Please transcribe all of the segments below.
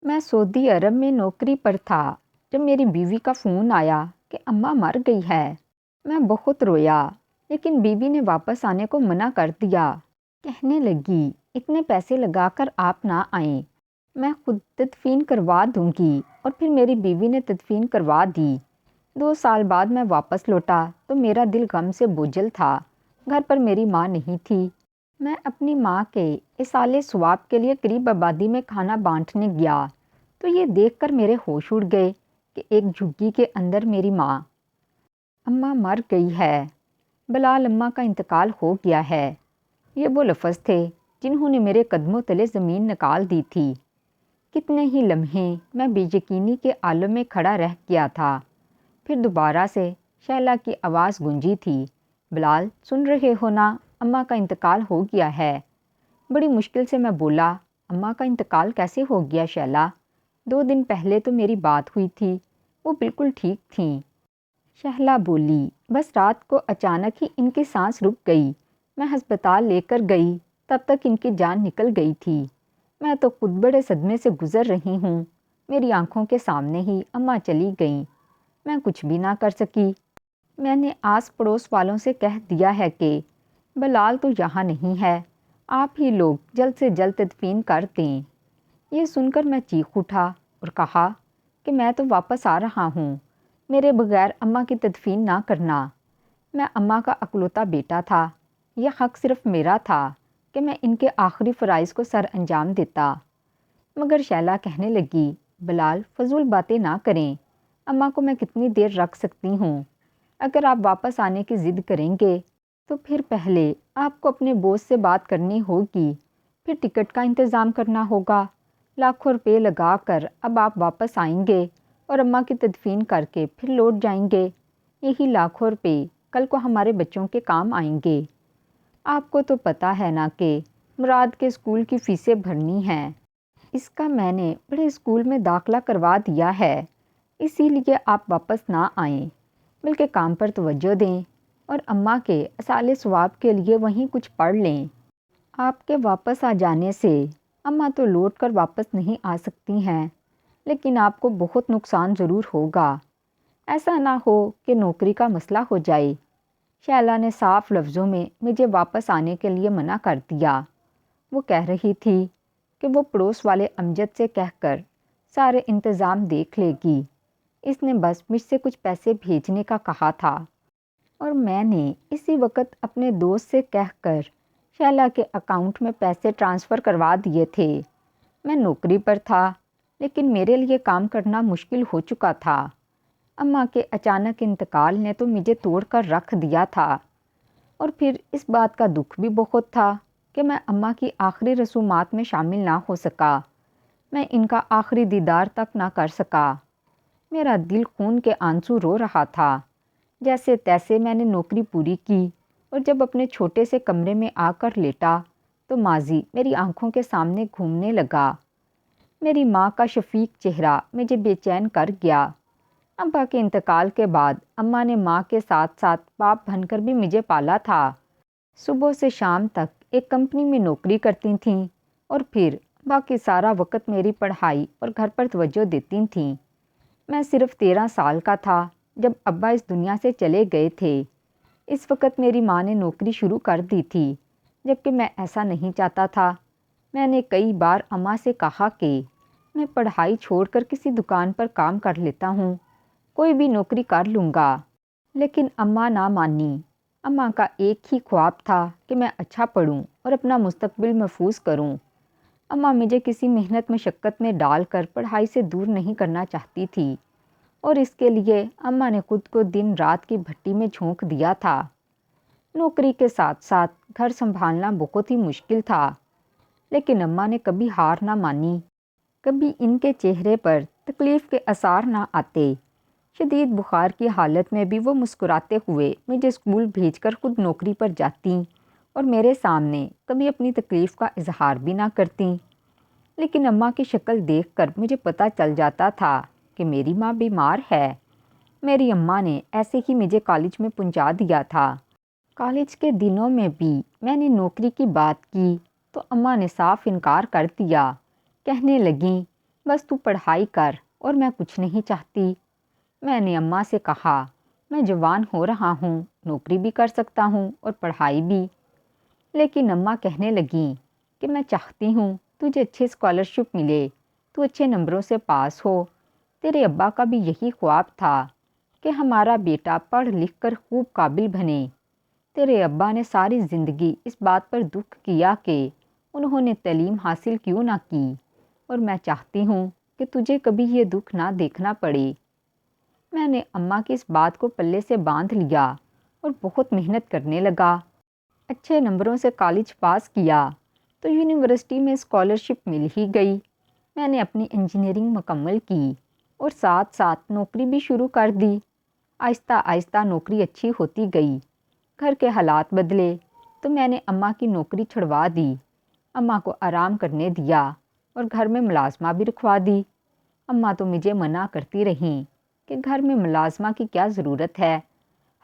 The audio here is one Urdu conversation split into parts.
میں سعودی عرب میں نوکری پر تھا جب میری بیوی کا فون آیا کہ اماں مر گئی ہے۔ میں بہت رویا لیکن بیوی نے واپس آنے کو منع کر دیا۔ کہنے لگی اتنے پیسے لگا کر آپ نہ آئیں، میں خود تدفین کروا دوں گی، اور پھر میری بیوی نے تدفین کروا دی۔ 2 سال بعد میں واپس لوٹا تو میرا دل غم سے بوجھل تھا۔ گھر پر میری ماں نہیں تھی۔ میں اپنی ماں کے ایصال ثواب کے لیے قریب آبادی میں کھانا بانٹنے گیا تو یہ دیکھ کر میرے ہوش اڑ گئے کہ ایک جھگی کے اندر میری ماں۔ اماں مر گئی ہے، بلال اماں کا انتقال ہو گیا ہے، یہ وہ لفظ تھے جنہوں نے میرے قدموں تلے زمین نکال دی تھی۔ کتنے ہی لمحے میں بے یقینی کے عالم میں کھڑا رہ گیا تھا۔ پھر دوبارہ سے شیلا کی آواز گونجی تھی، بلال سن رہے ہو نا، اماں کا انتقال ہو گیا ہے۔ بڑی مشکل سے میں بولا، اماں کا انتقال کیسے ہو گیا شیلا؟ 2 دن پہلے تو میری بات ہوئی تھی، وہ بالکل ٹھیک تھیں۔ شہلا بولی، بس رات کو اچانک ہی ان کی سانس رک گئی، میں ہسپتال لے کر گئی، تب تک ان کی جان نکل گئی تھی۔ میں تو خود بڑے صدمے سے گزر رہی ہوں، میری آنکھوں کے سامنے ہی اماں چلی گئیں، میں کچھ بھی نہ کر سکی۔ میں نے آس پڑوس والوں سے کہہ دیا ہے کہ بلال تو یہاں نہیں ہے، آپ ہی لوگ جلد سے جلد تدفین کر دیں۔ یہ سن کر میں چیخ اٹھا اور کہا کہ میں تو واپس آ رہا ہوں، میرے بغیر اماں کی تدفین نہ کرنا۔ میں اماں کا اکلوتا بیٹا تھا، یہ حق صرف میرا تھا کہ میں ان کے آخری فرائض کو سر انجام دیتا۔ مگر شیلا کہنے لگی، بلال فضول باتیں نہ کریں، اماں کو میں کتنی دیر رکھ سکتی ہوں؟ اگر آپ واپس آنے کی ضد کریں گے تو پھر پہلے آپ کو اپنے بوس سے بات کرنی ہوگی، پھر ٹکٹ کا انتظام کرنا ہوگا۔ لاکھوں روپے لگا کر اب آپ واپس آئیں گے اور اماں کی تدفین کر کے پھر لوٹ جائیں گے۔ یہی لاکھوں روپے کل کو ہمارے بچوں کے کام آئیں گے۔ آپ کو تو پتہ ہے نا کہ مراد کے اسکول کی فیسیں بھرنی ہیں، اس کا میں نے بڑے اسکول میں داخلہ کروا دیا ہے، اسی لیے آپ واپس نہ آئیں بلکہ کام پر توجہ دیں اور اماں کے ایصال ثواب کے لیے وہیں کچھ پڑھ لیں۔ آپ کے واپس آ جانے سے اماں تو لوٹ کر واپس نہیں آ سکتی ہیں، لیکن آپ کو بہت نقصان ضرور ہوگا۔ ایسا نہ ہو کہ نوکری کا مسئلہ ہو جائے۔ شیلا نے صاف لفظوں میں مجھے واپس آنے کے لیے منع کر دیا۔ وہ کہہ رہی تھی کہ وہ پڑوس والے امجد سے کہہ کر سارے انتظام دیکھ لے گی، اس نے بس مجھ سے کچھ پیسے بھیجنے کا کہا تھا، اور میں نے اسی وقت اپنے دوست سے کہہ کر شیلا کے اکاؤنٹ میں پیسے ٹرانسفر کروا دیے تھے۔ میں نوکری پر تھا لیکن میرے لیے کام کرنا مشکل ہو چکا تھا۔ اماں کے اچانک انتقال نے تو مجھے توڑ کر رکھ دیا تھا، اور پھر اس بات کا دکھ بھی بہت تھا کہ میں اماں کی آخری رسومات میں شامل نہ ہو سکا، میں ان کا آخری دیدار تک نہ کر سکا۔ میرا دل خون کے آنسو رو رہا تھا۔ جیسے تیسے میں نے نوکری پوری کی، اور جب اپنے چھوٹے سے کمرے میں آ کر لیٹا تو ماضی میری آنکھوں کے سامنے گھومنے لگا۔ میری ماں کا شفیق چہرہ مجھے بے چین کر گیا۔ ابا کے انتقال کے بعد اماں نے ماں کے ساتھ ساتھ باپ بن کر بھی مجھے پالا تھا۔ صبح سے شام تک ایک کمپنی میں نوکری کرتی تھیں اور پھر باقی سارا وقت میری پڑھائی اور گھر پر توجہ دیتی تھیں۔ میں صرف 13 سال کا تھا جب ابا اس دنیا سے چلے گئے تھے۔ اس وقت میری ماں نے نوکری شروع کر دی تھی، جبکہ میں ایسا نہیں چاہتا تھا۔ میں نے کئی بار اماں سے کہا کہ میں پڑھائی چھوڑ کر کسی دکان پر کام کر لیتا ہوں، کوئی بھی نوکری کر لوں گا، لیکن اماں نہ مانی۔ اماں کا ایک ہی خواب تھا کہ میں اچھا پڑھوں اور اپنا مستقبل محفوظ کروں۔ اماں مجھے کسی محنت مشقت میں ڈال کر پڑھائی سے دور نہیں کرنا چاہتی تھی، اور اس کے لیے اماں نے خود کو دن رات کی بھٹی میں جھونک دیا تھا۔ نوکری کے ساتھ ساتھ گھر سنبھالنا بہت ہی مشکل تھا، لیکن اماں نے کبھی ہار نہ مانی۔ کبھی ان کے چہرے پر تکلیف کے آثار نہ آتے۔ شدید بخار کی حالت میں بھی وہ مسکراتے ہوئے مجھے اسکول بھیج کر خود نوکری پر جاتیں اور میرے سامنے کبھی اپنی تکلیف کا اظہار بھی نہ کرتیں۔ لیکن اماں کی شکل دیکھ کر مجھے پتہ چل جاتا تھا کہ میری ماں بیمار ہے۔ میری اماں نے ایسے ہی مجھے کالج میں پہنچا دیا تھا۔ کالج کے دنوں میں بھی میں نے نوکری کی بات کی تو اماں نے صاف انکار کر دیا، کہنے لگیں بس تو پڑھائی کر اور میں کچھ نہیں چاہتی۔ میں نے اماں سے کہا، میں جوان ہو رہا ہوں، نوکری بھی کر سکتا ہوں اور پڑھائی بھی۔ لیکن اماں کہنے لگیں کہ میں چاہتی ہوں تجھے اچھی اسکالرشپ ملے، تو اچھے نمبروں سے پاس ہو۔ تیرے ابا کا بھی یہی خواب تھا کہ ہمارا بیٹا پڑھ لکھ کر خوب قابل بنے۔ تیرے ابا نے ساری زندگی اس بات پر دکھ کیا کہ انہوں نے تعلیم حاصل کیوں نہ کی، اور میں چاہتی ہوں کہ تجھے کبھی یہ دکھ نہ دیکھنا پڑے۔ میں نے اماں کی اس بات کو پلے سے باندھ لیا اور بہت محنت کرنے لگا۔ اچھے نمبروں سے کالج پاس کیا تو یونیورسٹی میں اسکالرشپ مل ہی گئی۔ میں نے اپنی انجینئرنگ مکمل کی اور ساتھ ساتھ نوکری بھی شروع کر دی۔ آہستہ آہستہ نوکری اچھی ہوتی گئی۔ گھر کے حالات بدلے تو میں نے اماں کی نوکری چھڑوا دی، اماں کو آرام کرنے دیا اور گھر میں ملازمہ بھی رکھوا دی۔ اماں تو مجھے منع کرتی رہیں کہ گھر میں ملازمہ کی کیا ضرورت ہے،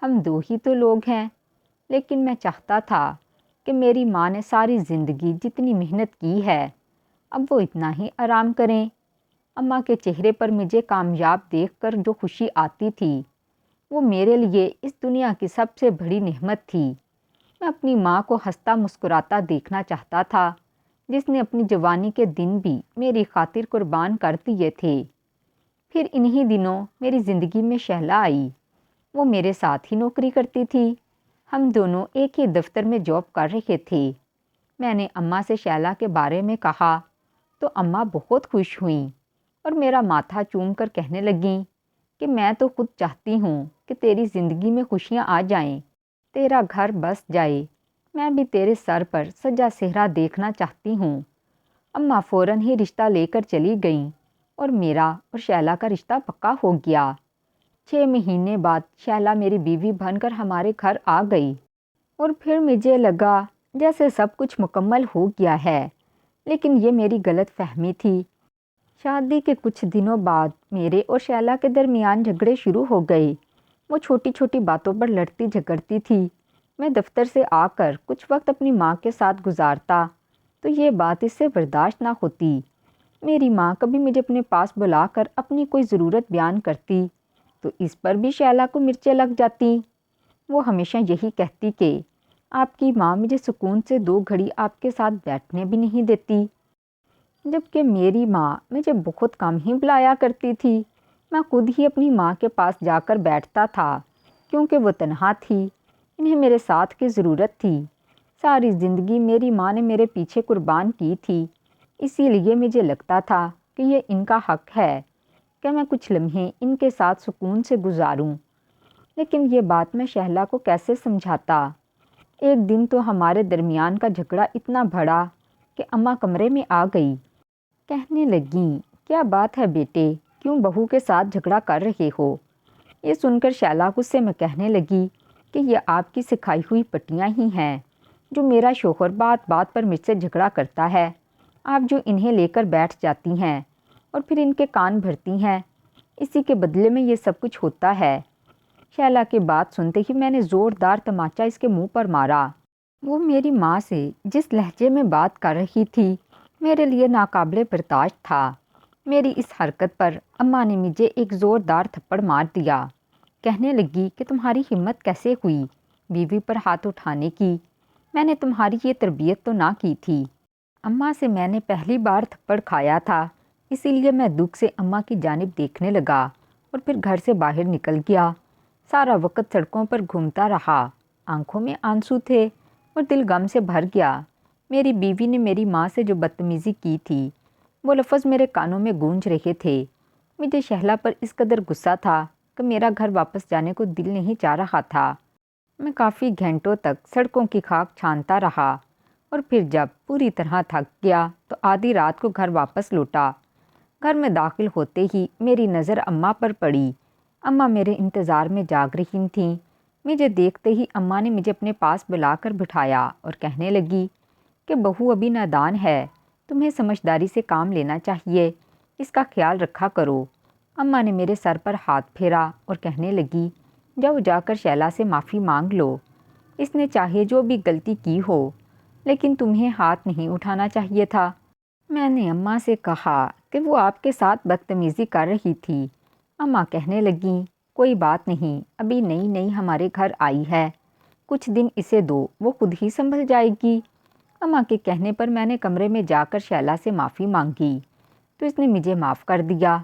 ہم دو ہی تو لوگ ہیں۔ لیکن میں چاہتا تھا کہ میری ماں نے ساری زندگی جتنی محنت کی ہے اب وہ اتنا ہی آرام کریں۔ اماں کے چہرے پر مجھے کامیاب دیکھ کر جو خوشی آتی تھی وہ میرے لیے اس دنیا کی سب سے بڑی نعمت تھی۔ میں اپنی ماں کو ہنستا مسکراتا دیکھنا چاہتا تھا، جس نے اپنی جوانی کے دن بھی میری خاطر قربان کر دیے تھے۔ پھر انہی دنوں میری زندگی میں شہلا آئی۔ وہ میرے ساتھ ہی نوکری کرتی تھی، ہم دونوں ایک ہی دفتر میں جاب کر رہے تھے۔ میں نے اماں سے شہلا کے بارے میں کہا تو اماں بہت خوش ہوئیں اور میرا ماتھا چوم کر کہنے لگیں کہ میں تو خود چاہتی ہوں کہ تیری زندگی میں خوشیاں آ جائیں، تیرا گھر بس جائے، میں بھی تیرے سر پر سجا سہرا دیکھنا چاہتی ہوں۔ اماں فوراً ہی رشتہ لے کر چلی گئیں اور میرا اور شہلا کا رشتہ پکا ہو گیا۔ 6 مہینے بعد شہلا میری بیوی بن کر ہمارے گھر آ گئی اور پھر مجھے لگا جیسے سب کچھ مکمل ہو گیا ہے، لیکن یہ میری غلط فہمی تھی۔ شادی کے کچھ دنوں بعد میرے اور شہلا کے درمیان جھگڑے شروع ہو گئے۔ وہ چھوٹی چھوٹی باتوں پر لڑتی جھگڑتی تھی۔ میں دفتر سے آ کر کچھ وقت اپنی ماں کے ساتھ گزارتا تو یہ بات اس سے برداشت نہ ہوتی۔ میری ماں کبھی مجھے اپنے پاس بلا کر اپنی کوئی ضرورت بیان کرتی تو اس پر بھی شہلا کو مرچیں لگ جاتی۔ وہ ہمیشہ یہی کہتی کہ آپ کی ماں مجھے سکون سے 2 گھڑی آپ کے ساتھ بیٹھنے بھی نہیں دیتی، جبکہ میری ماں مجھے بہت کم ہی بلایا کرتی تھی۔ میں خود ہی اپنی ماں کے پاس جا کر بیٹھتا تھا کیونکہ وہ تنہا تھی، انہیں میرے ساتھ کی ضرورت تھی۔ ساری زندگی میری ماں نے میرے پیچھے قربان کی تھی، اسی لیے مجھے لگتا تھا کہ یہ ان کا حق ہے کہ میں کچھ لمحے ان کے ساتھ سکون سے گزاروں۔ لیکن یہ بات میں شہلا کو کیسے سمجھاتا؟ ایک دن تو ہمارے درمیان کا جھگڑا اتنا بڑھا کہ اماں کمرے میں آ گئی، کہنے لگیں کیا بات ہے بیٹے، کیوں بہو کے ساتھ جھگڑا کر رہے ہو؟ یہ سن کر شہلا غصے میں کہنے لگی کہ یہ آپ کی سکھائی ہوئی پٹیاں ہی ہیں جو میرا شوہر بات بات پر مجھ سے جھگڑا کرتا ہے، آپ جو انہیں لے کر بیٹھ جاتی ہیں اور پھر ان کے کان بھرتی ہیں، اسی کے بدلے میں یہ سب کچھ ہوتا ہے۔ شہلا کی بات سنتے ہی میں نے زوردار تماچا اس کے منہ پر مارا۔ وہ میری ماں سے جس لہجے میں بات کر رہی تھی میرے لیے ناقابل برداشت تھا۔ میری اس حرکت پر اماں نے مجھے ایک زوردار تھپڑ مار دیا، کہنے لگی کہ تمہاری ہمت کیسے ہوئی بیوی پر ہاتھ اٹھانے کی، میں نے تمہاری یہ تربیت تو نہ کی تھی۔ اماں سے میں نے پہلی بار تھپڑ کھایا تھا، اسی لیے میں دکھ سے اماں کی جانب دیکھنے لگا اور پھر گھر سے باہر نکل گیا۔ سارا وقت سڑکوں پر گھومتا رہا، آنکھوں میں آنسو تھے اور دل غم سے بھر گیا۔ میری بیوی نے میری ماں سے جو بدتمیزی کی تھی وہ لفظ میرے کانوں میں گونج رہے تھے۔ مجھے شہلا پر اس قدر غصہ تھا کہ میرا گھر واپس جانے کو دل نہیں چاہ رہا تھا۔ میں کافی گھنٹوں تک سڑکوں کی خاک چھانتا رہا اور پھر جب پوری طرح تھک گیا تو آدھی رات کو گھر واپس لوٹا۔ گھر میں داخل ہوتے ہی میری نظر اماں پر پڑی۔ اماں میرے انتظار میں جاگ رہی تھیں۔ مجھے دیکھتے ہی اماں نے مجھے اپنے پاس بلا کر بٹھایا اور کہنے لگی کہ بہو ابھی نادان ہے، تمہیں سمجھداری سے کام لینا چاہیے، اس کا خیال رکھا کرو۔ اماں نے میرے سر پر ہاتھ پھیرا اور کہنے لگی جاؤ جا کر شہلا سے معافی مانگ لو، اس نے چاہے جو بھی غلطی کی ہو لیکن تمہیں ہاتھ نہیں اٹھانا چاہیے تھا۔ میں نے اماں سے کہا کہ وہ آپ کے ساتھ بدتمیزی کر رہی تھی۔ اماں کہنے لگیں، کوئی بات نہیں، ابھی نئی نئی ہمارے گھر آئی ہے، کچھ دن اسے دو، وہ خود ہی سنبھل جائے گی۔ اماں کے کہنے پر میں نے کمرے میں جا کر شیلا سے معافی مانگی تو اس نے مجھے معاف کر دیا،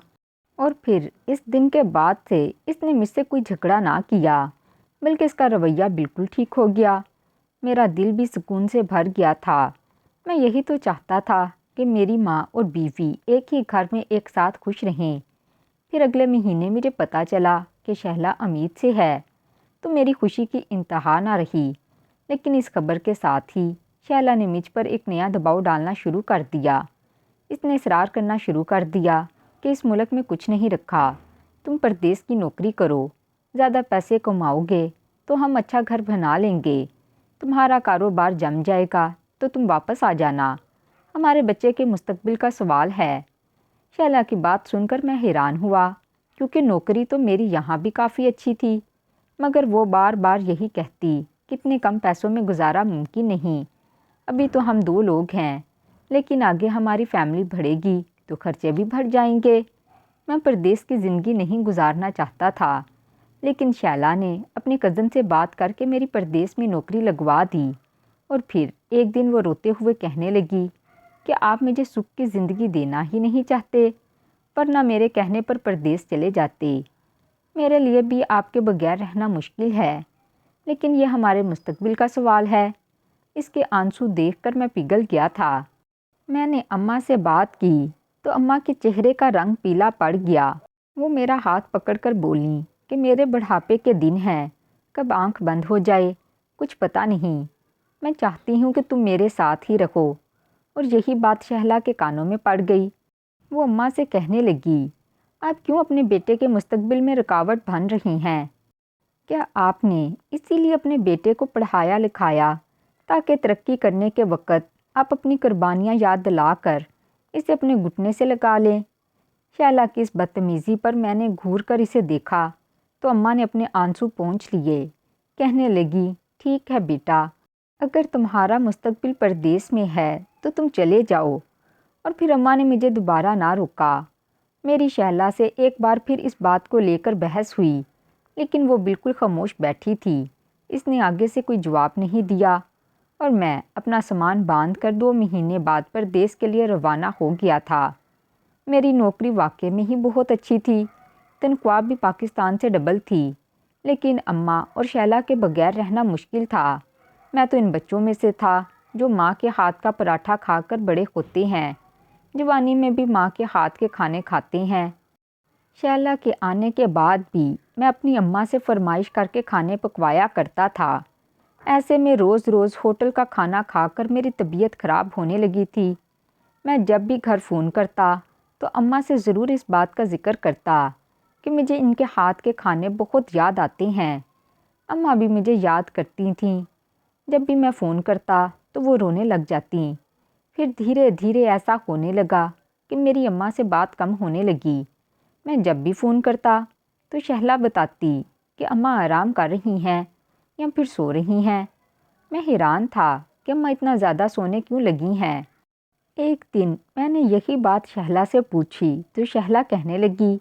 اور پھر اس دن کے بعد سے اس نے مجھ سے کوئی جھگڑا نہ کیا، بلکہ اس کا رویہ بالکل ٹھیک ہو گیا۔ میرا دل بھی سکون سے بھر گیا تھا۔ میں یہی تو چاہتا تھا کہ میری ماں اور بیوی ایک ہی گھر میں ایک ساتھ خوش رہیں۔ پھر اگلے مہینے مجھے پتہ چلا کہ شہلا امید سے ہے، تو میری خوشی کی انتہا نہ رہی۔ لیکن اس خبر کے ساتھ ہی شہلا نے مجھ پر ایک نیا دباؤ ڈالنا شروع کر دیا۔ اس نے اصرار کرنا شروع کر دیا کہ اس ملک میں کچھ نہیں رکھا، تم پردیس کی نوکری کرو، زیادہ پیسے کماؤ گے تو ہم اچھا گھر بنا لیں گے، تمہارا کاروبار جم جائے گا تو تم واپس آ جانا، ہمارے بچے کے مستقبل کا سوال ہے۔ شیلا کی بات سن کر میں حیران ہوا، کیونکہ نوکری تو میری یہاں بھی کافی اچھی تھی، مگر وہ بار بار یہی کہتی، کتنے کم پیسوں میں گزارا ممکن نہیں، ابھی تو ہم 2 لوگ ہیں، لیکن آگے ہماری فیملی بڑھے گی تو خرچے بھی بڑھ جائیں گے۔ میں پردیس کی زندگی نہیں گزارنا چاہتا تھا، لیکن شیلا نے اپنی کزن سے بات کر کے میری پردیس میں نوکری لگوا دی، اور پھر ایک دن وہ روتے ہوئے کہنے لگی کہ آپ مجھے سکھ کی زندگی دینا ہی نہیں چاہتے، ورنہ میرے کہنے پر پردیس چلے جاتے، میرے لیے بھی آپ کے بغیر رہنا مشکل ہے، لیکن یہ ہمارے مستقبل کا سوال ہے۔ اس کے آنسو دیکھ کر میں پگھل گیا تھا۔ میں نے اماں سے بات کی تو اماں کے چہرے کا رنگ پیلا پڑ گیا۔ وہ میرا ہاتھ پکڑ کر بولیں کہ میرے بڑھاپے کے دن ہیں، کب آنکھ بند ہو جائے کچھ پتہ نہیں، میں چاہتی ہوں کہ تم میرے ساتھ ہی رہو۔ اور یہی بات شہلا کے کانوں میں پڑ گئی۔ وہ اماں سے کہنے لگی، آپ کیوں اپنے بیٹے کے مستقبل میں رکاوٹ بن رہی ہیں؟ کیا آپ نے اسی لیے اپنے بیٹے کو پڑھایا لکھایا تاکہ ترقی کرنے کے وقت آپ اپنی قربانیاں یاد دلا کر اسے اپنے گھٹنے سے لگا لیں؟ شیلا کی اس بدتمیزی پر میں نے گھور کر اسے دیکھا تو اماں نے اپنے آنسو پونچھ لیے، کہنے لگی، ٹھیک ہے بیٹا، اگر تمہارا مستقبل پردیس میں ہے تو تم چلے جاؤ۔ اور پھر اماں نے مجھے دوبارہ نہ روکا۔ میری شیلا سے ایک بار پھر اس بات کو لے کر بحث ہوئی، لیکن وہ بالکل خاموش بیٹھی تھی، اس نے آگے سے کوئی جواب نہیں دیا، اور میں اپنا سامان باندھ کر 2 مہینے بعد پردیس کے لیے روانہ ہو گیا تھا۔ میری نوکری واقعے میں ہی بہت اچھی تھی، تنخواہ بھی پاکستان سے ڈبل تھی، لیکن اماں اور شیلا کے بغیر رہنا مشکل تھا۔ میں تو ان بچوں میں سے تھا جو ماں کے ہاتھ کا پراٹھا کھا کر بڑے ہوتے ہیں، جوانی میں بھی ماں کے ہاتھ کے کھانے کھاتے ہیں۔ شیلا کے آنے کے بعد بھی میں اپنی اماں سے فرمائش کر کے کھانے پکوایا کرتا تھا۔ ایسے میں روز روز ہوٹل کا کھانا کھا کر میری طبیعت خراب ہونے لگی تھی۔ میں جب بھی گھر فون کرتا تو اماں سے ضرور اس بات کا ذکر کرتا کہ مجھے ان کے ہاتھ کے کھانے بہت یاد آتے ہیں۔ اماں بھی مجھے یاد کرتی تھیں۔ جب بھی میں فون کرتا تو وہ رونے لگ جاتی۔ پھر دھیرے دھیرے ایسا ہونے لگا کہ میری اماں سے بات کم ہونے لگی۔ میں جب بھی فون کرتا تو شہلا بتاتی کہ اماں آرام کر رہی ہیں یا پھر سو رہی ہیں۔ میں حیران تھا کہ اماں اتنا زیادہ سونے کیوں لگی ہیں۔ ایک دن میں نے یہی بات شہلا سے پوچھی تو شہلا کہنے لگی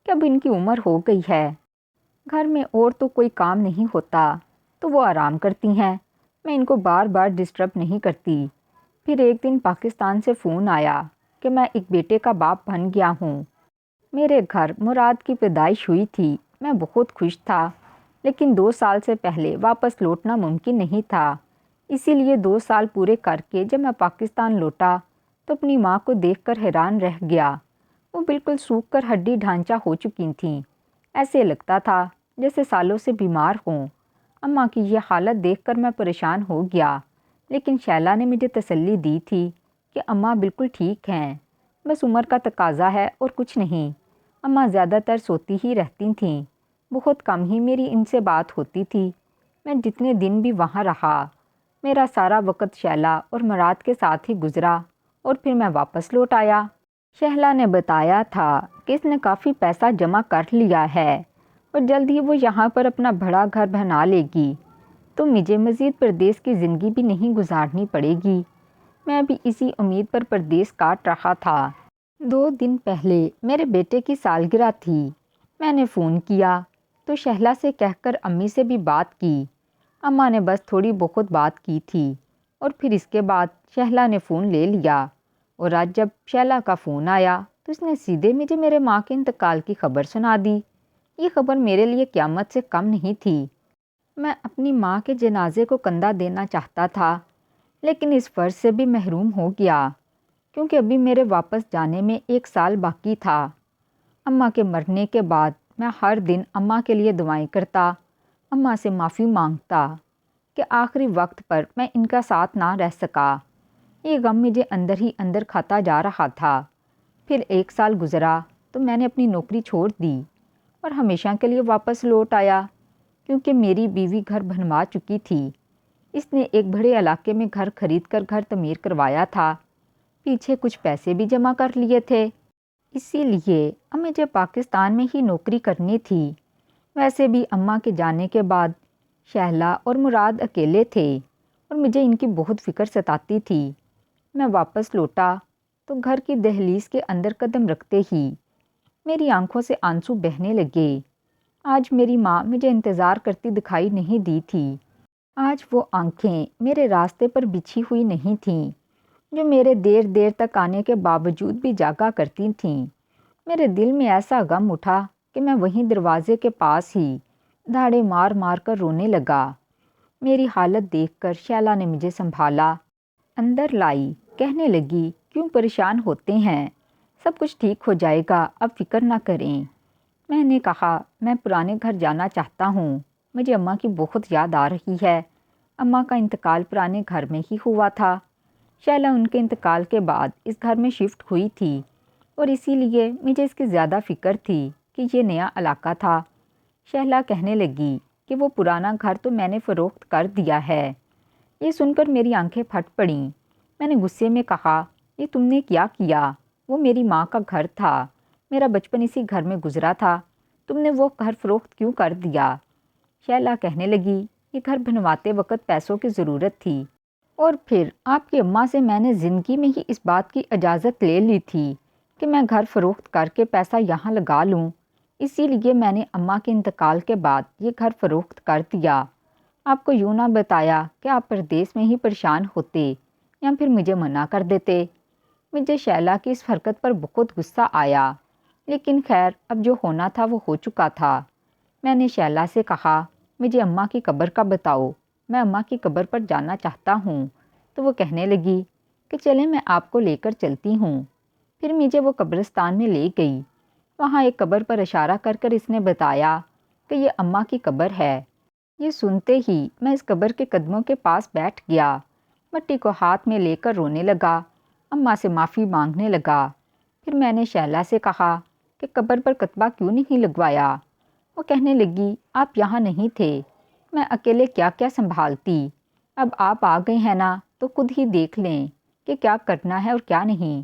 کہ اب ان کی عمر ہو گئی ہے، گھر میں اور تو کوئی کام نہیں ہوتا تو وہ آرام کرتی ہیں، میں ان کو بار بار ڈسٹرب نہیں کرتی۔ پھر ایک دن پاکستان سے فون آیا کہ میں ایک بیٹے کا باپ بن گیا ہوں۔ میرے گھر مراد کی پیدائش ہوئی تھی، میں بہت خوش تھا، لیکن 2 سال سے پہلے واپس لوٹنا ممکن نہیں تھا، اسی لیے 2 سال پورے کر کے جب میں پاکستان لوٹا تو اپنی ماں کو دیکھ کر حیران رہ گیا۔ وہ بالکل سوکھ کر ہڈی ڈھانچہ ہو چکی تھیں، ایسے لگتا تھا جیسے سالوں سے بیمار ہوں۔ اماں کی یہ حالت دیکھ کر میں پریشان ہو گیا، لیکن شیلا نے مجھے تسلی دی تھی کہ اماں بالکل ٹھیک ہیں، بس عمر کا تقاضا ہے اور کچھ نہیں۔ اماں زیادہ تر سوتی ہی رہتی تھیں، بہت کم ہی میری ان سے بات ہوتی تھی۔ میں جتنے دن بھی وہاں رہا، میرا سارا وقت شیلا اور مراد کے ساتھ ہی گزرا، اور پھر میں واپس لوٹ آیا۔ شہلا نے بتایا تھا کہ اس نے کافی پیسہ جمع کر لیا ہے اور جلد ہی وہ یہاں پر اپنا بڑا گھر بنا لے گی، تو مجھے مزید پردیس کی زندگی بھی نہیں گزارنی پڑے گی۔ میں بھی اسی امید پر پردیس کاٹ رہا تھا۔ 2 دن پہلے میرے بیٹے کی سالگرہ تھی۔ میں نے فون کیا تو شہلا سے کہہ کر امی سے بھی بات کی۔ اماں نے بس تھوڑی بہت بات کی تھی اور پھر اس کے بعد شہلا نے فون لے لیا، اور آج جب شہلا کا فون آیا تو اس نے سیدھے مجھے میرے ماں کے انتقال کی خبر سنا دی۔ یہ خبر میرے لیے قیامت سے کم نہیں تھی۔ میں اپنی ماں کے جنازے کو کندھا دینا چاہتا تھا، لیکن اس فرض سے بھی محروم ہو گیا کیونکہ ابھی میرے واپس جانے میں 1 سال باقی تھا۔ اماں کے مرنے کے بعد میں ہر دن اماں کے لیے دعائیں کرتا، اماں سے معافی مانگتا کہ آخری وقت پر میں ان کا ساتھ نہ رہ سکا۔ یہ غم مجھے اندر ہی اندر کھاتا جا رہا تھا۔ پھر 1 سال گزرا تو میں نے اپنی نوکری چھوڑ دی اور ہمیشہ کے لیے واپس لوٹ آیا کیونکہ میری بیوی گھر بنوا چکی تھی۔ اس نے ایک بڑے علاقے میں گھر خرید کر گھر تعمیر کروایا تھا، پیچھے کچھ پیسے بھی جمع کر لیے تھے، اسی لیے اب مجھے پاکستان میں ہی نوکری کرنی تھی۔ ویسے بھی اماں کے جانے کے بعد شہلا اور مراد اکیلے تھے اور مجھے ان کی بہت فکر ستاتی تھی۔ میں واپس لوٹا تو گھر کی دہلیز کے اندر قدم رکھتے ہی میری آنکھوں سے آنسو بہنے لگے۔ آج میری ماں مجھے انتظار کرتی دکھائی نہیں دی تھی۔ آج وہ آنکھیں میرے راستے پر بچھی ہوئی نہیں تھیں جو میرے دیر تک آنے کے باوجود بھی جاگا کرتی تھیں۔ میرے دل میں ایسا غم اٹھا کہ میں وہیں دروازے کے پاس ہی دھاڑے مار مار کر رونے لگا۔ میری حالت دیکھ کر شیلا نے مجھے سنبھالا، اندر لائی، کہنے لگی کیوں پریشان ہوتے ہیں، سب کچھ ٹھیک ہو جائے گا، اب فکر نہ کریں۔ میں نے کہا میں پرانے گھر جانا چاہتا ہوں، مجھے اماں کی بہت یاد آ رہی ہے۔ اماں کا انتقال پرانے گھر میں ہی ہوا تھا۔ شیلا ان کے انتقال کے بعد اس گھر میں شفٹ ہوئی تھی اور اسی لیے مجھے اس کی زیادہ فکر تھی کہ یہ نیا علاقہ تھا۔ شہلا کہنے لگی کہ وہ پرانا گھر تو میں نے فروخت کر دیا ہے۔ یہ سن کر میری آنکھیں پھٹ پڑیں۔ میں نے غصے میں کہا یہ تم نے کیا کیا؟ وہ میری ماں کا گھر تھا، میرا بچپن اسی گھر میں گزرا تھا، تم نے وہ گھر فروخت کیوں کر دیا؟ شیلا کہنے لگی یہ گھر بنواتے وقت پیسوں کی ضرورت تھی اور پھر آپ کی اماں سے میں نے زندگی میں ہی اس بات کی اجازت لے لی تھی کہ میں گھر فروخت کر کے پیسہ یہاں لگا لوں، اسی لیے میں نے اماں کے انتقال کے بعد یہ گھر فروخت کر دیا۔ آپ کو یوں نہ بتایا کہ آپ پردیس میں ہی پریشان ہوتے یا پھر مجھے منع کر دیتے۔ مجھے شیلا کی اس حرکت پر بہت غصہ آیا، لیکن خیر اب جو ہونا تھا وہ ہو چکا تھا۔ میں نے شیلا سے کہا مجھے اماں کی قبر کا بتاؤ، میں اماں کی قبر پر جانا چاہتا ہوں۔ تو وہ کہنے لگی کہ چلیں میں آپ کو لے کر چلتی ہوں۔ پھر مجھے وہ قبرستان میں لے گئی۔ وہاں ایک قبر پر اشارہ کر کر اس نے بتایا کہ یہ اماں کی قبر ہے۔ یہ سنتے ہی میں اس قبر کے قدموں کے پاس بیٹھ گیا، مٹی کو ہاتھ میں لے کر رونے لگا، اماں سے معافی مانگنے لگا۔ پھر میں نے شیلا سے کہا کہ قبر پر کتبہ کیوں نہیں لگوایا؟ وہ کہنے لگی آپ یہاں نہیں تھے، میں اکیلے کیا کیا سنبھالتی، اب آپ آ گئے ہیں نا تو خود ہی دیکھ لیں کہ کیا کرنا ہے اور کیا نہیں۔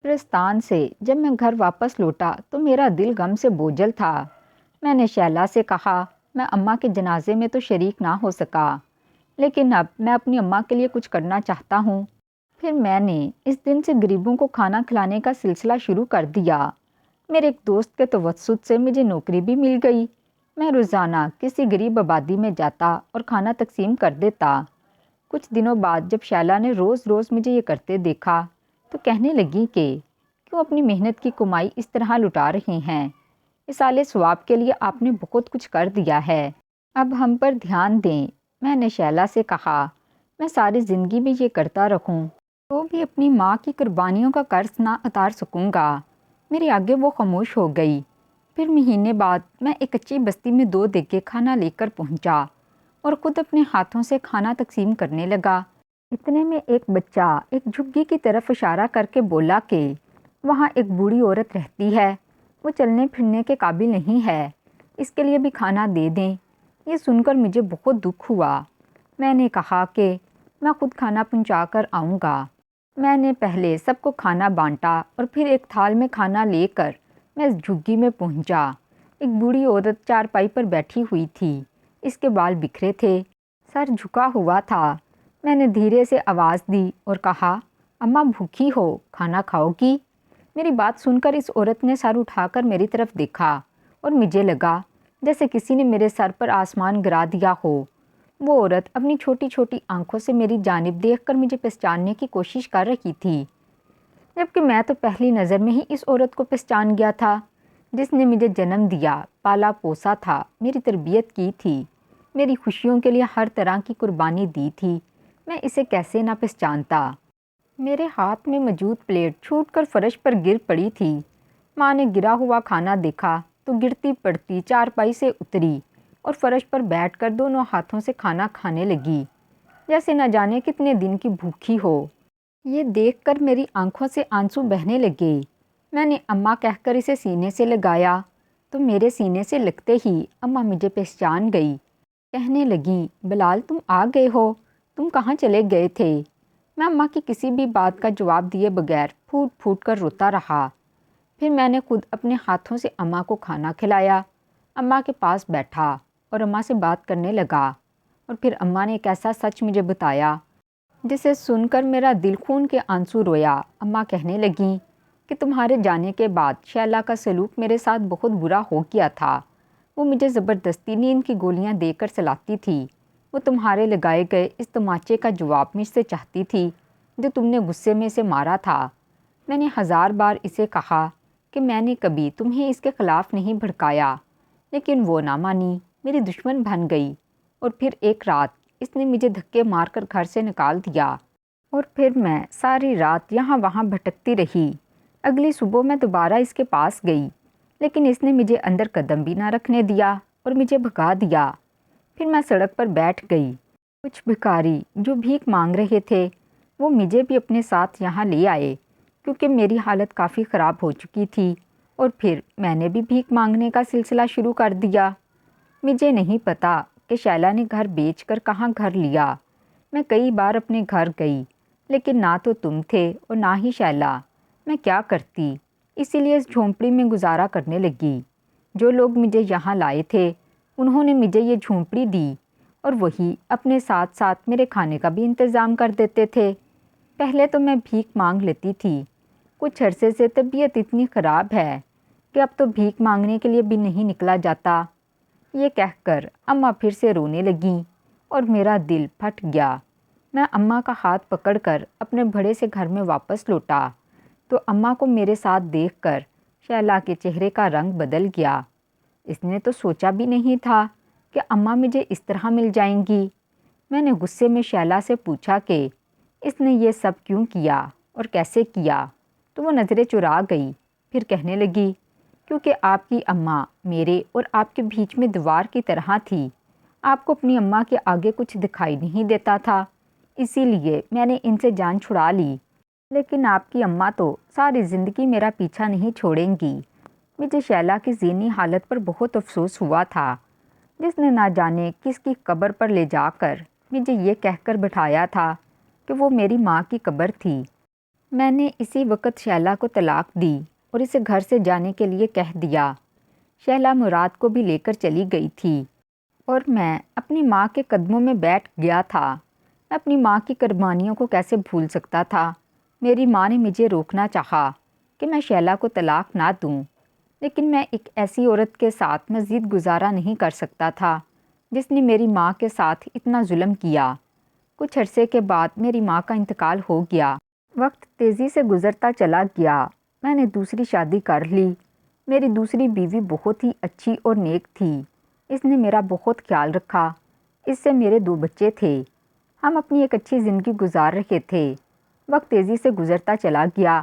قبرستان سے جب میں گھر واپس لوٹا تو میرا دل غم سے بوجھل تھا۔ میں نے شیلا سے کہا میں اماں کے جنازے میں تو شریک نہ ہو سکا، لیکن اب میں اپنی اماں کے لیے کچھ کرنا چاہتا ہوں۔ پھر میں نے اس دن سے غریبوں کو کھانا کھلانے کا سلسلہ شروع کر دیا۔ میرے ایک دوست کے توسط سے مجھے نوکری بھی مل گئی۔ میں روزانہ کسی غریب آبادی میں جاتا اور کھانا تقسیم کر دیتا۔ کچھ دنوں بعد جب شیلا نے روز روز مجھے یہ کرتے دیکھا تو کہنے لگی کہ کیوں اپنی محنت کی کمائی اس طرح لٹا رہے ہیں، اصالِ ثواب کے لیے آپ نے بہت کچھ کر دیا ہے، اب ہم پر دھیان دیں۔ میں نے شیلا سے کہا میں ساری زندگی بھی یہ کرتا رہوں تو بھی اپنی ماں کی قربانیوں کا قرض نہ اتار سکوں گا۔ میرے آگے وہ خاموش ہو گئی۔ پھر مہینے بعد میں ایک کچی بستی میں 2 دیگے کھانا لے کر پہنچا اور خود اپنے ہاتھوں سے کھانا تقسیم کرنے لگا۔ اتنے میں ایک بچہ ایک جھگی کی طرف اشارہ کر کے بولا کہ وہاں ایک بوڑھی عورت رہتی ہے، وہ چلنے پھرنے کے قابل نہیں ہے، اس کے لیے بھی کھانا دے دیں۔ یہ سن کر مجھے بہت دکھ ہوا۔ میں نے کہا کہ میں خود کھانا پہنچا کر آؤں گا۔ میں نے پہلے سب کو کھانا بانٹا اور پھر ایک تھال میں کھانا لے کر میں اس جھگی میں پہنچا۔ ایک بوڑھی عورت چارپائی پر بیٹھی ہوئی تھی، اس کے بال بکھرے تھے، سر جھکا ہوا تھا۔ میں نے دھیرے سے آواز دی اور کہا اماں بھوکی ہو، کھانا کھاؤ گی؟ میری بات سن کر اس عورت نے سر اٹھا کر میری طرف دیکھا اور مجھے لگا جیسے کسی نے میرے سر پر آسمان گرا دیا ہو۔ وہ عورت اپنی چھوٹی چھوٹی آنکھوں سے میری جانب دیکھ کر مجھے پہچاننے کی کوشش کر رہی تھی، جبکہ میں تو پہلی نظر میں ہی اس عورت کو پہچان گیا تھا جس نے مجھے جنم دیا، پالا پوسا تھا، میری تربیت کی تھی، میری خوشیوں کے لیے ہر طرح کی قربانی دی تھی۔ میں اسے کیسے نہ پہچانتا؟ میرے ہاتھ میں موجود پلیٹ چھوٹ کر فرش پر گر پڑی تھی۔ ماں نے گرا ہوا کھانا دیکھا تو گرتی پڑتی چارپائی سے اتری اور فرش پر بیٹھ کر دونوں ہاتھوں سے کھانا کھانے لگی جیسے نہ جانے کتنے دن کی بھوکی ہو۔ یہ دیکھ کر میری آنکھوں سے آنسو بہنے لگے۔ میں نے اماں کہہ کر اسے سینے سے لگایا تو میرے سینے سے لگتے ہی اماں مجھے پہچان گئی۔ کہنے لگیں، بلال تم آ گئے ہو، تم کہاں چلے گئے تھے؟ میں اماں کی کسی بھی بات کا جواب دیے بغیر پھوٹ پھوٹ کر روتا رہا۔ پھر میں نے خود اپنے ہاتھوں سے اماں کو کھانا کھلایا، اماں کے پاس بیٹھا اور اماں سے بات کرنے لگا، اور پھر اماں نے ایک ایسا سچ مجھے بتایا جسے سن کر میرا دل خون کے آنسو رویا۔ اماں کہنے لگیں کہ تمہارے جانے کے بعد شیلا کا سلوک میرے ساتھ بہت برا ہو گیا تھا۔ وہ مجھے زبردستی نیند کی گولیاں دے کر سلاتی تھی۔ وہ تمہارے لگائے گئے اس تماچے کا جواب مجھ سے چاہتی تھی جو تم نے غصے میں سے مارا تھا۔ میں نے 1000 بار اسے کہا کہ میں نے کبھی تمہیں اس کے خلاف نہیں بھڑکایا، لیکن وہ نہ مانی، میری دشمن بن گئی، اور پھر ایک رات اس نے مجھے دھکے مار کر گھر سے نکال دیا، اور پھر میں ساری رات یہاں وہاں بھٹکتی رہی۔ اگلی صبح میں دوبارہ اس کے پاس گئی، لیکن اس نے مجھے اندر قدم بھی نہ رکھنے دیا اور مجھے بھگا دیا۔ پھر میں سڑک پر بیٹھ گئی۔ کچھ بھکاری جو بھیک مانگ رہے تھے وہ مجھے بھی اپنے ساتھ یہاں لے آئے، کیونکہ میری حالت کافی خراب ہو چکی تھی، اور پھر میں نے بھی بھیک مانگنے کا سلسلہ شروع کر دیا۔ مجھے نہیں پتا کہ شیلا نے گھر بیچ کر کہاں گھر لیا۔ میں کئی بار اپنے گھر گئی، لیکن نہ تو تم تھے اور نہ ہی شیلا۔ میں کیا کرتی؟ اسی لیے اس جھونپڑی میں گزارا کرنے لگی۔ جو لوگ مجھے یہاں لائے تھے انہوں نے مجھے یہ جھونپڑی دی، اور وہی اپنے ساتھ ساتھ میرے کھانے کا بھی انتظام کر دیتے تھے۔ پہلے تو میں بھیک مانگ لیتی تھی، کچھ عرصے سے طبیعت اتنی خراب ہے کہ اب تو بھیک مانگنے کے لیے بھی نہیں نکلا جاتا۔ یہ کہہ کر اماں پھر سے رونے لگیں اور میرا دل پھٹ گیا۔ میں اماں کا ہاتھ پکڑ کر اپنے بھڑے سے گھر میں واپس لوٹا تو اماں کو میرے ساتھ دیکھ کر شیلا کے چہرے کا رنگ بدل گیا۔ اس نے تو سوچا بھی نہیں تھا کہ اماں مجھے اس طرح مل جائیں گی۔ میں نے غصے میں شیلا سے پوچھا کہ اس نے یہ سب کیوں کیا اور کیسے کیا، تو وہ نظریں چرا گئی۔ پھر کہنے لگی، کیونکہ آپ کی اماں میرے اور آپ کے بیچ میں دیوار کی طرح تھی۔ آپ کو اپنی اماں کے آگے کچھ دکھائی نہیں دیتا تھا، اسی لیے میں نے ان سے جان چھڑا لی۔ لیکن آپ کی اماں تو ساری زندگی میرا پیچھا نہیں چھوڑیں گی۔ مجھے شیلا کی ذہنی حالت پر بہت افسوس ہوا تھا، جس نے نہ جانے کس کی قبر پر لے جا کر مجھے یہ کہہ کر بٹھایا تھا کہ وہ میری ماں کی قبر تھی۔ میں نے اسی وقت شیلا کو طلاق دی اور اسے گھر سے جانے کے لیے کہہ دیا۔ شیلا مراد کو بھی لے کر چلی گئی تھی، اور میں اپنی ماں کے قدموں میں بیٹھ گیا تھا۔ میں اپنی ماں کی قربانیوں کو کیسے بھول سکتا تھا؟ میری ماں نے مجھے روکنا چاہا کہ میں شیلا کو طلاق نہ دوں، لیکن میں ایک ایسی عورت کے ساتھ مزید گزارا نہیں کر سکتا تھا جس نے میری ماں کے ساتھ اتنا ظلم کیا۔ کچھ عرصے کے بعد میری ماں کا انتقال ہو گیا۔ وقت تیزی سے گزرتا چلا گیا۔ میں نے دوسری شادی کر لی۔ میری دوسری بیوی بہت ہی اچھی اور نیک تھی۔ اس نے میرا بہت خیال رکھا۔ اس سے میرے 2 بچے تھے۔ ہم اپنی ایک اچھی زندگی گزار رہے تھے۔ وقت تیزی سے گزرتا چلا گیا۔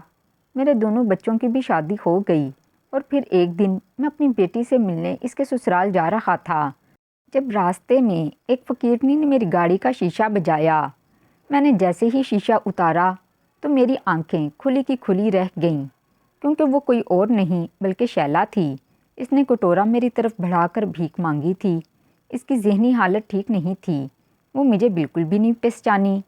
میرے دونوں بچوں کی بھی شادی ہو گئی، اور پھر ایک دن میں اپنی بیٹی سے ملنے اس کے سسرال جا رہا تھا، جب راستے میں ایک فقیرنی نے میری گاڑی کا شیشہ بجایا۔ میں نے جیسے ہی شیشہ اتارا تو میری آنکھیں کھلی کی کھلی رہ گئیں، کیونکہ وہ کوئی اور نہیں بلکہ شیلا تھی۔ اس نے کٹورا میری طرف بڑھا کر بھیک مانگی تھی۔ اس کی ذہنی حالت ٹھیک نہیں تھی، وہ مجھے بالکل بھی نہیں پہچانی۔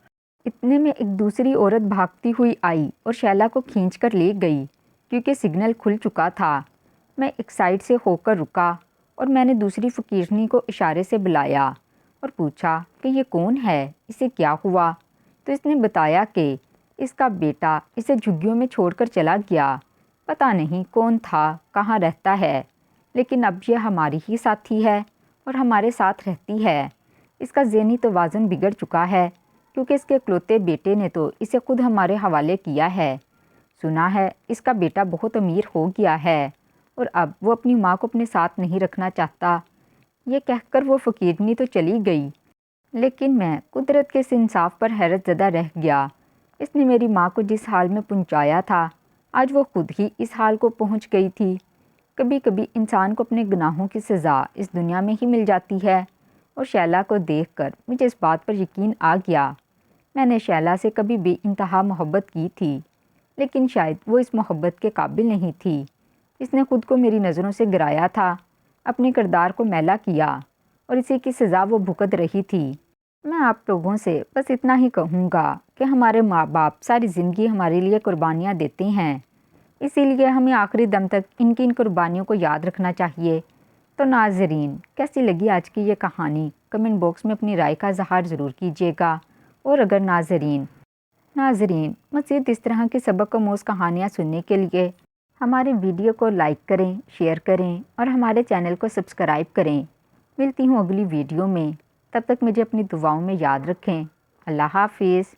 اتنے میں ایک دوسری عورت بھاگتی ہوئی آئی اور شیلا کو کھینچ کر لے گئی، کیونکہ سگنل کھل چکا تھا۔ میں ایک سائڈ سے ہو کر رکا اور میں نے دوسری فقیرنی کو اشارے سے بلایا اور پوچھا کہ یہ کون ہے، اسے کیا ہوا؟ تو اس نے بتایا کہ اس کا بیٹا اسے جھگیوں میں چھوڑ کر چلا گیا۔ پتہ نہیں کون تھا، کہاں رہتا ہے، لیکن اب یہ ہماری ہی ساتھی ہے اور ہمارے ساتھ رہتی ہے۔ اس کا ذہنی توازن بگڑ چکا ہے کیونکہ اس کے اکلوتے بیٹے نے تو اسے خود ہمارے حوالے کیا ہے۔ سنا ہے اس کا بیٹا بہت امیر ہو گیا ہے اور اب وہ اپنی ماں کو اپنے ساتھ نہیں رکھنا چاہتا۔ یہ کہہ کر وہ فقیرنی تو چلی گئی، لیکن میں قدرت کے اس انصاف پر حیرت زدہ رہ گیا۔ اس نے میری ماں کو جس حال میں پہنچایا تھا، آج وہ خود ہی اس حال کو پہنچ گئی تھی۔ کبھی کبھی انسان کو اپنے گناہوں کی سزا اس دنیا میں ہی مل جاتی ہے، اور شیلا کو دیکھ کر مجھے اس بات پر یقین آ گیا۔ میں نے شیلا سے کبھی بے انتہا محبت کی تھی، لیکن شاید وہ اس محبت کے قابل نہیں تھی۔ اس نے خود کو میری نظروں سے گرایا تھا، اپنے کردار کو میلا کیا، اور اسی کی سزا وہ بھگت رہی تھی۔ میں آپ لوگوں سے بس اتنا ہی کہوں گا کہ ہمارے ماں باپ ساری زندگی ہمارے لیے قربانیاں دیتے ہیں، اسی لیے ہمیں آخری دم تک ان کی قربانیوں کو یاد رکھنا چاہیے۔ تو ناظرین، کیسی لگی آج کی یہ کہانی؟ کمنٹ باکس میں اپنی رائے کا اظہار ضرور کیجیے گا۔ اور اگر ناظرین مزید اس طرح کی سبق آموز کہانیاں سننے کے لیے ہمارے ویڈیو کو لائک کریں، شیئر کریں اور ہمارے چینل کو سبسکرائب کریں۔ ملتی ہوں اگلی ویڈیو میں، تب تک مجھے اپنی دعاؤں میں یاد رکھیں۔ اللہ حافظ۔